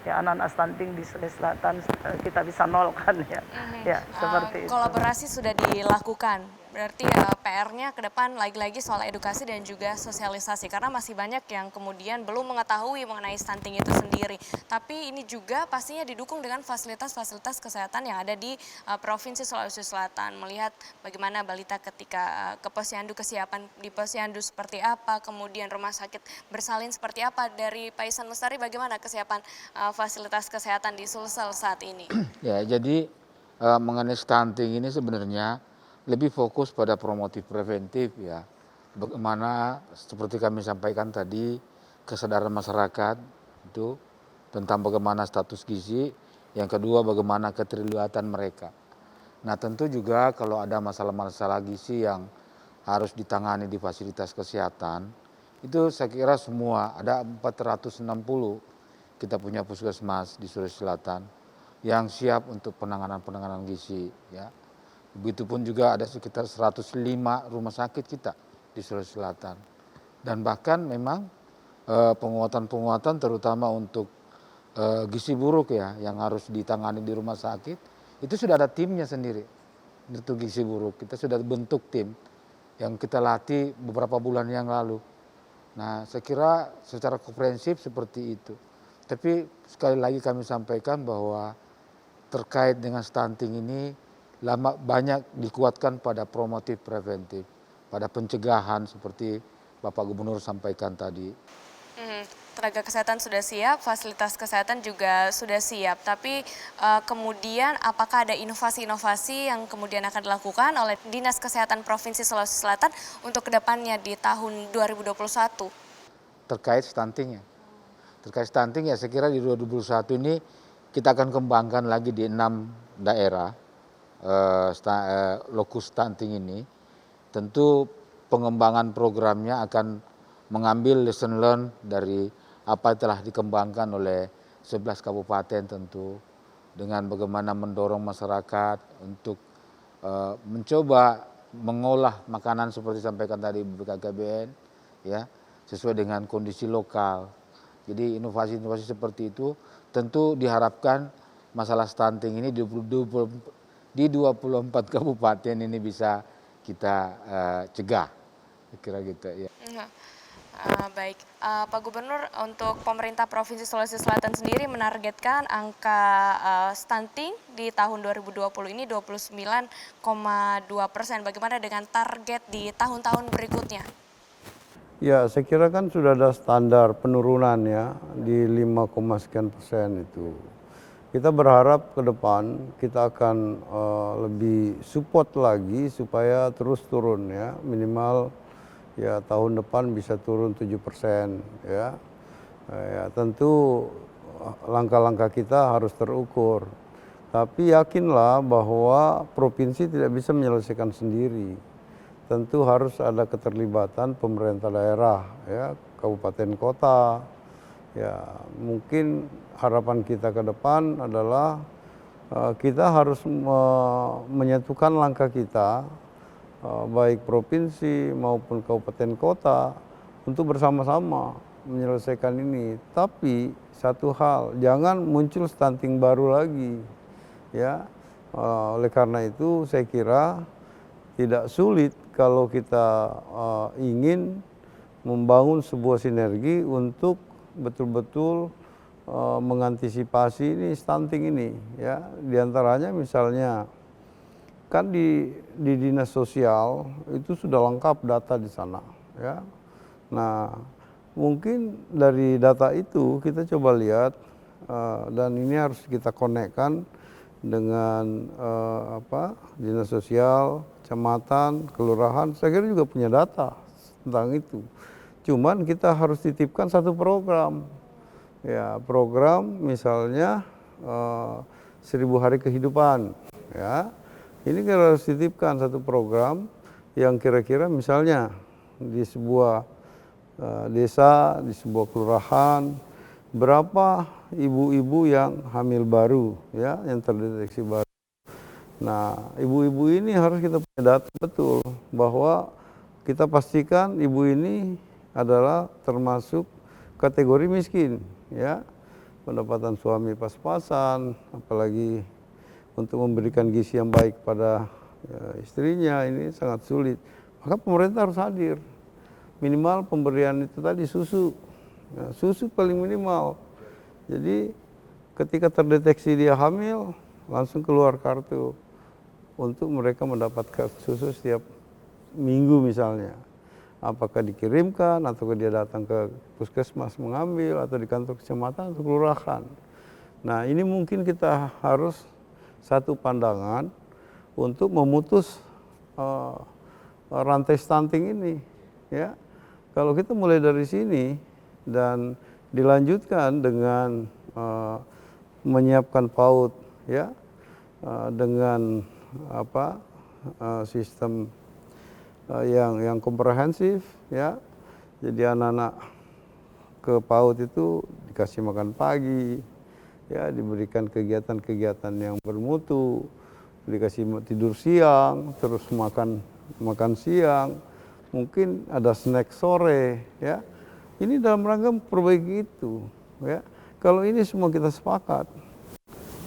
Speaker 4: ya anak-anak stunting di Sulawesi Selatan kita bisa nolkan ya. Ya seperti itu.
Speaker 1: Kolaborasi sudah dilakukan. Berarti PR-nya ke depan lagi-lagi soal edukasi dan juga sosialisasi karena masih banyak yang kemudian belum mengetahui mengenai stunting itu sendiri. Tapi ini juga pastinya didukung dengan fasilitas-fasilitas kesehatan yang ada di Provinsi Sulawesi Selatan. Melihat bagaimana balita ketika ke posyandu, kesiapan di posyandu seperti apa, kemudian rumah sakit bersalin seperti apa. Dari Pak Ihsan Lestari bagaimana kesiapan fasilitas kesehatan di Sulsel saat ini?
Speaker 3: Ya, jadi mengenai stunting ini sebenarnya lebih fokus pada promotif preventif ya. Bagaimana seperti kami sampaikan tadi kesadaran masyarakat itu tentang bagaimana status gizi, yang kedua bagaimana keterlibatan mereka. Nah tentu juga kalau ada masalah-masalah gizi yang harus ditangani di fasilitas kesehatan Itu saya kira semua, ada 460 kita punya puskesmas di Sulawesi Selatan yang siap untuk penanganan gizi. Ya. Begitupun juga ada sekitar 105 rumah sakit kita di Sulawesi Selatan. Dan bahkan memang penguatan-penguatan terutama untuk gizi buruk ya yang harus ditangani di rumah sakit, itu sudah ada timnya sendiri. Untuk gizi buruk, kita sudah bentuk tim yang kita latih beberapa bulan yang lalu. Nah, saya kira secara komprehensif seperti itu. Tapi sekali lagi kami sampaikan bahwa terkait dengan stunting ini banyak dikuatkan pada promotif preventif, pada pencegahan seperti Bapak Gubernur sampaikan tadi.
Speaker 1: Tenaga kesehatan sudah siap, fasilitas kesehatan juga sudah siap. Tapi kemudian apakah ada inovasi-inovasi yang kemudian akan dilakukan oleh Dinas Kesehatan Provinsi Sulawesi Selatan untuk kedepannya di tahun 2021?
Speaker 3: Terkait stuntingnya. Terkait stunting ya saya kira di 2021 ini kita akan kembangkan lagi di 6 daerah lokus stunting ini. Tentu pengembangan programnya akan mengambil lesson learn dari apa yang telah dikembangkan oleh 11 kabupaten tentu, dengan bagaimana mendorong masyarakat untuk mencoba mengolah makanan seperti disampaikan tadi BKKBN ya, sesuai dengan kondisi lokal. Jadi inovasi-inovasi seperti itu tentu diharapkan masalah stunting ini di 24 kabupaten ini bisa kita cegah. Kira gitu ya.
Speaker 1: Baik, Pak Gubernur, untuk pemerintah Provinsi Sulawesi Selatan sendiri menargetkan angka stunting di tahun 2020 ini 29,2%. Bagaimana dengan target di tahun-tahun berikutnya?
Speaker 2: Ya, saya kira kan sudah ada standar penurunan ya di 5, sekian% itu. Kita berharap ke depan kita akan lebih support lagi supaya terus turun ya, minimal ya tahun depan bisa turun 7% ya. Ya tentu langkah-langkah kita harus terukur. Tapi yakinlah bahwa provinsi tidak bisa menyelesaikan sendiri. Tentu harus ada keterlibatan pemerintah daerah ya, kabupaten kota. Ya, mungkin harapan kita ke depan adalah kita harus menyatukan langkah kita baik provinsi maupun kabupaten kota untuk bersama-sama menyelesaikan ini. Tapi satu hal, jangan muncul stunting baru lagi ya. Oleh karena itu saya kira tidak sulit kalau kita ingin membangun sebuah sinergi untuk betul-betul mengantisipasi ini stunting ini ya. Di antaranya misalnya kan di dinas sosial itu sudah lengkap data di sana ya. Nah, mungkin dari data itu kita coba lihat dan ini harus kita konekkan dengan dinas sosial, kecamatan, kelurahan. Saya kira juga punya data tentang itu. Cuman kita harus titipkan satu program. Ya, program misalnya 1000 hari kehidupan ya. Ini kita harus titipkan satu program yang kira-kira misalnya di sebuah desa, di sebuah kelurahan, berapa ibu-ibu yang hamil baru ya, yang terdeteksi baru. Nah, ibu-ibu ini harus kita punya data betul bahwa kita pastikan ibu ini adalah termasuk kategori miskin ya. Pendapatan suami pas-pasan, apalagi untuk memberikan gizi yang baik pada istrinya ini sangat sulit. Maka pemerintah harus hadir. Minimal pemberian itu tadi susu. Ya, susu paling minimal. Jadi ketika terdeteksi dia hamil, langsung keluar kartu untuk mereka mendapatkan susu setiap minggu misalnya. Apakah dikirimkan atau dia datang ke puskesmas mengambil atau di kantor kecamatan atau kelurahan. Nah, ini mungkin kita harus satu pandangan untuk memutus rantai stunting ini ya. Kalau kita mulai dari sini dan dilanjutkan dengan menyiapkan PAUD ya, dengan sistem yang komprehensif ya, Jadi anak-anak ke PAUD itu dikasih makan pagi, ya diberikan kegiatan-kegiatan yang bermutu, dikasih tidur siang, terus makan siang, mungkin ada snack sore, ya. Ini dalam rangka memperbaiki itu, ya. Kalau ini semua kita sepakat,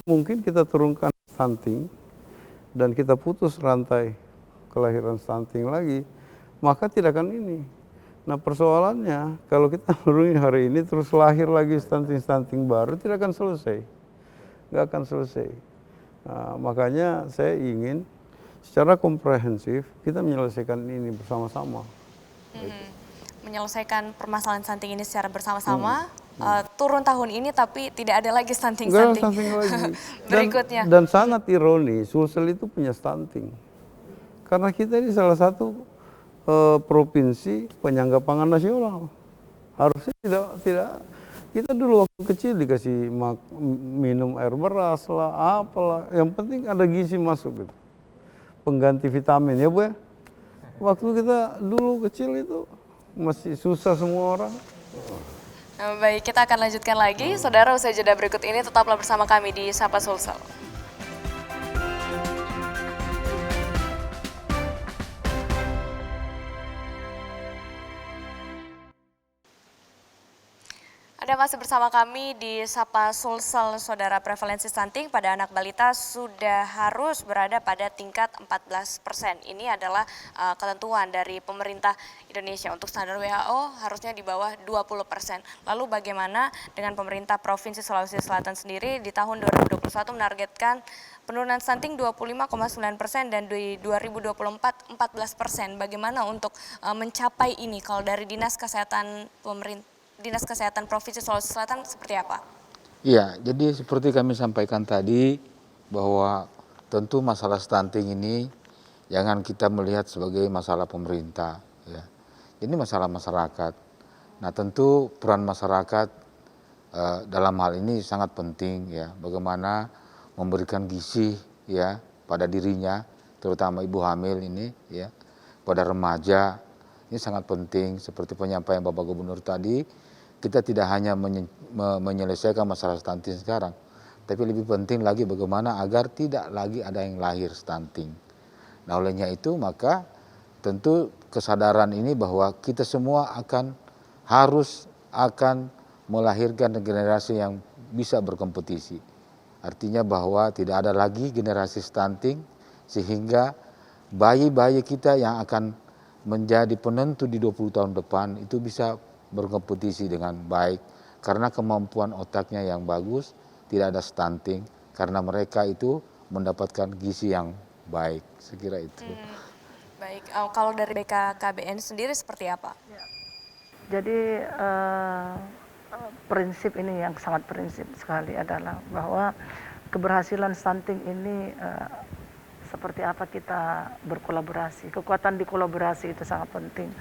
Speaker 2: mungkin kita turunkan stunting dan kita putus rantai kelahiran stunting lagi, maka tidak akan ini. Nah persoalannya kalau kita menuruni hari ini terus lahir lagi stunting-stunting baru tidak akan selesai, nggak akan selesai. Nah, makanya saya ingin secara komprehensif kita menyelesaikan ini bersama-sama.
Speaker 1: Menyelesaikan permasalahan stunting ini secara bersama-sama. Turun tahun ini tapi tidak ada lagi
Speaker 2: Nggak ada
Speaker 1: stunting-stunting
Speaker 2: stunting lagi.
Speaker 1: berikutnya.
Speaker 2: Dan sangat ironis, Sulsel itu punya stunting. Karena kita ini salah satu provinsi penyangga pangan nasional. Harusnya tidak kita dulu waktu kecil dikasih minum air beras lah, apalah. Yang penting ada gizi masuk gitu. Pengganti vitamin ya Bu ya. Waktu kita dulu kecil itu masih susah semua orang.
Speaker 1: Nah, baik, kita akan lanjutkan lagi. Saudara, usai jeda berikut ini tetaplah bersama kami di Sapa Sulsel. Anda masih bersama kami di Sapa Sulsel, saudara. Prevalensi stunting pada anak balita sudah harus berada pada tingkat 14%. Ini adalah ketentuan dari pemerintah Indonesia. Untuk standar WHO harusnya di bawah 20%. Lalu bagaimana dengan pemerintah Provinsi Sulawesi Selatan sendiri di tahun 2021 menargetkan penurunan stunting 25,9% dan di 2024 14%. Bagaimana untuk mencapai ini kalau dari Dinas Kesehatan Provinsi Sulawesi Selatan seperti apa?
Speaker 3: Iya, jadi seperti kami sampaikan tadi bahwa tentu masalah stunting ini jangan kita melihat sebagai masalah pemerintah, ya. Ini masalah masyarakat. Nah, tentu peran masyarakat dalam hal ini sangat penting, ya. Bagaimana memberikan gizi, ya, pada dirinya, terutama ibu hamil ini, ya, pada remaja. Ini sangat penting. Seperti penyampaian Bapak Gubernur tadi. Kita tidak hanya menyelesaikan masalah stunting sekarang, tapi lebih penting lagi bagaimana agar tidak lagi ada yang lahir stunting. Nah olehnya itu maka tentu kesadaran ini bahwa kita semua harus melahirkan generasi yang bisa berkompetisi. Artinya bahwa tidak ada lagi generasi stunting sehingga bayi-bayi kita yang akan menjadi penentu di 20 tahun depan itu bisa berkompetisi dengan baik karena kemampuan otaknya yang bagus, tidak ada stunting karena mereka itu mendapatkan gizi yang baik. Sekira itu.
Speaker 1: Baik, kalau dari BKKBN sendiri seperti apa?
Speaker 4: Jadi prinsip ini yang sangat prinsip sekali adalah bahwa keberhasilan stunting ini seperti apa kita berkolaborasi. Kekuatan di kolaborasi itu sangat penting.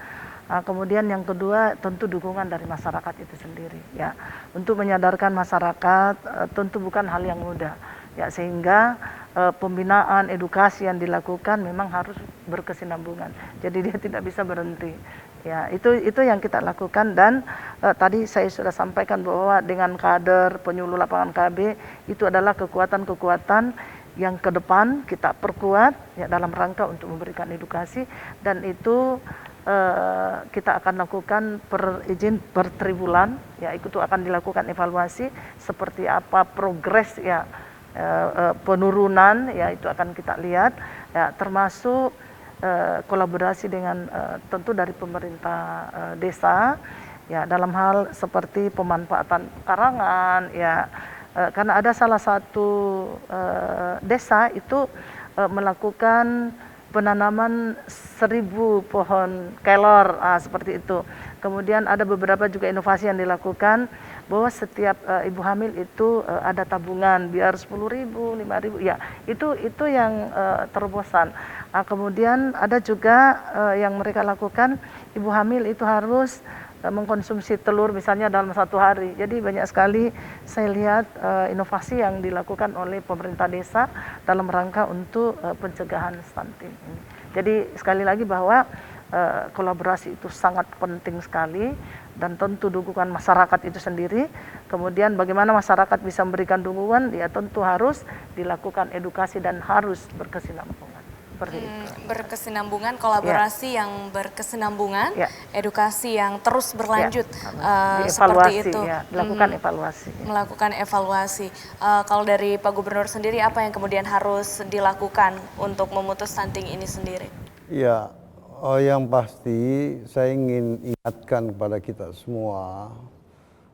Speaker 4: Kemudian yang kedua tentu dukungan dari masyarakat itu sendiri, ya. Untuk menyadarkan masyarakat tentu bukan hal yang mudah, ya, sehingga pembinaan edukasi yang dilakukan memang harus berkesinambungan. Jadi dia tidak bisa berhenti. Ya, itu yang kita lakukan dan tadi saya sudah sampaikan bahwa dengan kader penyuluh lapangan KB itu adalah kekuatan-kekuatan yang ke depan kita perkuat, ya, dalam rangka untuk memberikan edukasi dan itu kita akan lakukan izin per tribulan, ya, itu akan dilakukan evaluasi seperti apa progres, ya, penurunan, ya, itu akan kita lihat, ya, termasuk kolaborasi dengan tentu dari pemerintah desa, ya, dalam hal seperti pemanfaatan karangan, ya, karena ada salah satu desa itu melakukan penanaman 1000 pohon kelor, seperti itu. Kemudian ada beberapa juga inovasi yang dilakukan bahwa setiap ibu hamil itu ada tabungan biar 10.000, 5.000, ya itu yang terobosan. Kemudian ada juga yang mereka lakukan ibu hamil itu harus mengkonsumsi telur misalnya dalam 1 hari. Jadi banyak sekali saya lihat inovasi yang dilakukan oleh pemerintah desa dalam rangka untuk pencegahan stunting ini. Jadi sekali lagi bahwa kolaborasi itu sangat penting sekali, dan tentu dukungan masyarakat itu sendiri. Kemudian bagaimana masyarakat bisa memberikan dukungan, ya tentu harus dilakukan edukasi dan harus berkesinambungan. Seperti itu.
Speaker 1: Berkesinambungan, kolaborasi yang berkesinambungan,
Speaker 4: Ya.
Speaker 1: edukasi yang terus berlanjut,
Speaker 4: Dievaluasi,
Speaker 1: seperti itu.
Speaker 4: ya, dilakukan evaluasi.
Speaker 1: Melakukan evaluasi. Kalau dari Pak Gubernur sendiri, apa yang kemudian harus dilakukan untuk memutus stunting ini sendiri?
Speaker 2: Ya, yang pasti saya ingin ingatkan kepada kita semua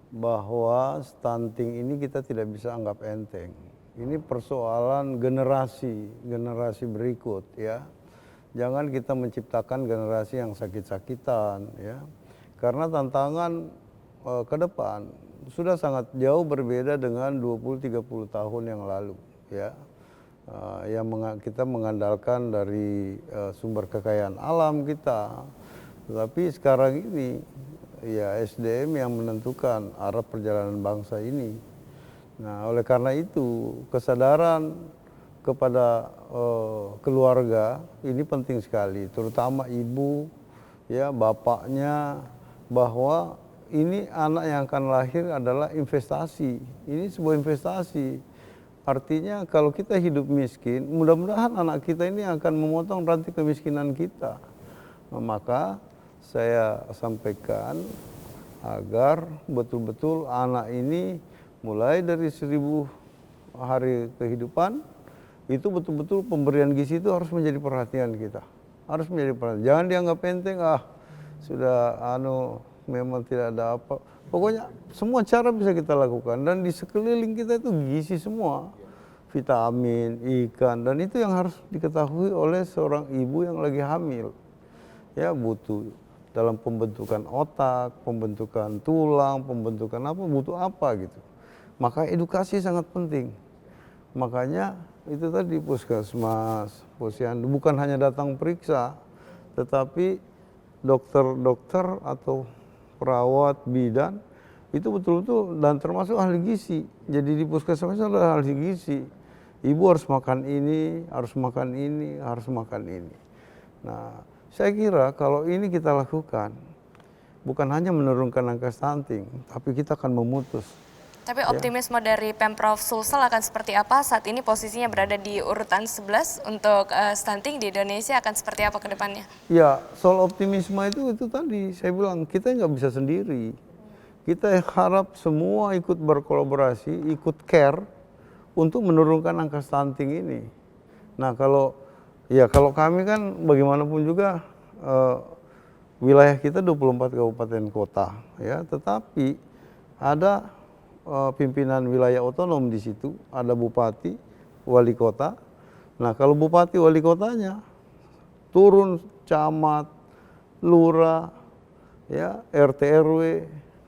Speaker 2: bahwa stunting ini kita tidak bisa anggap enteng. Ini persoalan generasi berikut ya. Jangan kita menciptakan generasi yang sakit-sakitan ya. Karena tantangan ke depan sudah sangat jauh berbeda dengan 20-30 tahun yang lalu ya. Yang kita mengandalkan dari sumber kekayaan alam kita. Tetapi sekarang ini ya SDM yang menentukan arah perjalanan bangsa ini. Nah, oleh karena itu kesadaran kepada keluarga ini penting sekali, terutama ibu, ya bapaknya, bahwa ini anak yang akan lahir adalah investasi. Ini sebuah investasi. Artinya kalau kita hidup miskin, mudah-mudahan anak kita ini akan memotong rantai kemiskinan kita. Nah, maka saya sampaikan agar betul-betul anak ini mulai dari 1000 hari kehidupan itu betul-betul pemberian gizi itu harus menjadi perhatian kita. Harus menjadi perhatian. Jangan dianggap enteng, sudah memang tidak ada apa. Pokoknya semua cara bisa kita lakukan dan di sekeliling kita itu gizi semua. Vitamin, ikan, dan itu yang harus diketahui oleh seorang ibu yang lagi hamil. Ya, butuh dalam pembentukan otak, pembentukan tulang, pembentukan apa, butuh apa gitu. Maka edukasi sangat penting. Makanya itu tadi puskesmas, posyandu bukan hanya datang periksa, tetapi dokter-dokter atau perawat bidan itu betul-betul dan termasuk ahli gizi. Jadi di puskesmas adalah ahli gizi. Ibu harus makan ini, harus makan ini, harus makan ini. Nah, saya kira kalau ini kita lakukan bukan hanya menurunkan angka stunting, tapi kita akan memutus.
Speaker 1: Tapi optimisme dari Pemprov Sulsel akan seperti apa? Saat ini posisinya berada di urutan 11 untuk stunting di Indonesia, akan seperti apa ke depannya?
Speaker 2: Ya, soal optimisme itu tadi saya bilang kita nggak bisa sendiri. Kita harap semua ikut berkolaborasi, ikut care untuk menurunkan angka stunting ini. Nah, kalau kami kan bagaimanapun juga wilayah kita 24 kabupaten kota ya, tetapi ada pimpinan wilayah otonom di situ, ada bupati, wali kota. Nah, kalau bupati wali kotanya turun camat, lurah, ya, RT RW,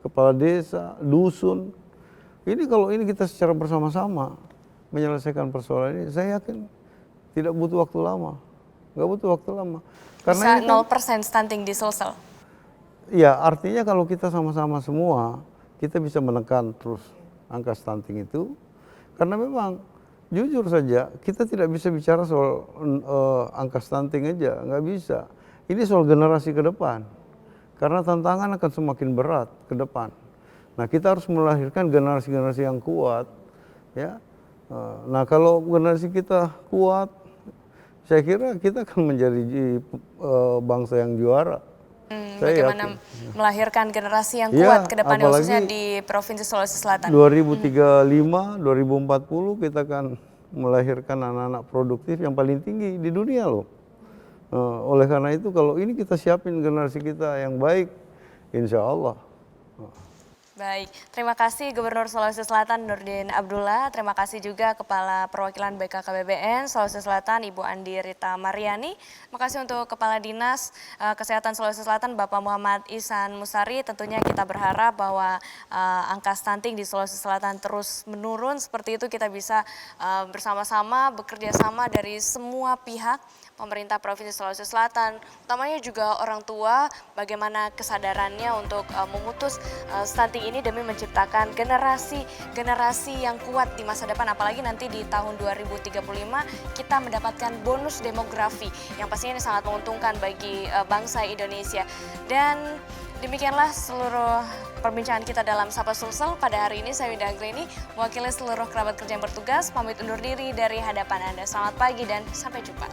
Speaker 2: kepala desa, dusun. Ini kalau ini kita secara bersama-sama menyelesaikan persoalan ini, saya yakin tidak butuh waktu lama. Nggak butuh waktu lama.
Speaker 1: Karena
Speaker 2: Karena
Speaker 1: bisa 0% stunting di Sulsel?
Speaker 2: ya, artinya kalau kita sama-sama semua, kita bisa menekan terus angka stunting itu. Karena memang jujur saja kita tidak bisa bicara soal angka stunting aja, nggak bisa. Ini soal generasi ke depan. Karena tantangan akan semakin berat ke depan. Nah, kita harus melahirkan generasi-generasi yang kuat, ya. Nah, kalau generasi kita kuat, saya kira kita akan menjadi bangsa yang juara.
Speaker 1: Bagaimana melahirkan generasi yang kuat ke depannya, khususnya di Provinsi Sulawesi Selatan.
Speaker 2: 2035, 2040 kita akan melahirkan anak-anak produktif yang paling tinggi di dunia loh. Oleh karena itu kalau ini kita siapin generasi kita yang baik, insya Allah.
Speaker 1: Baik, terima kasih Gubernur Sulawesi Selatan Nurdin Abdullah, terima kasih juga Kepala Perwakilan BKKBBN Sulawesi Selatan Ibu Andi Rita Mariani, terima kasih untuk Kepala Dinas Kesehatan Sulawesi Selatan Bapak Muhammad Ihsan Musari. Tentunya kita berharap bahwa angka stunting di Sulawesi Selatan terus menurun, seperti itu kita bisa bersama-sama bekerja sama dari semua pihak, pemerintah Provinsi Sulawesi Selatan, utamanya juga orang tua, bagaimana kesadarannya untuk memutus stunting hari ini demi menciptakan generasi yang kuat di masa depan, apalagi nanti di tahun 2035 kita mendapatkan bonus demografi yang pastinya ini sangat menguntungkan bagi bangsa Indonesia. Dan demikianlah seluruh perbincangan kita dalam Sapa Sulsel pada hari ini. Saya Winda Anggreni, mewakili seluruh kerabat kerja yang bertugas, pamit undur diri dari hadapan Anda. Selamat pagi dan sampai jumpa.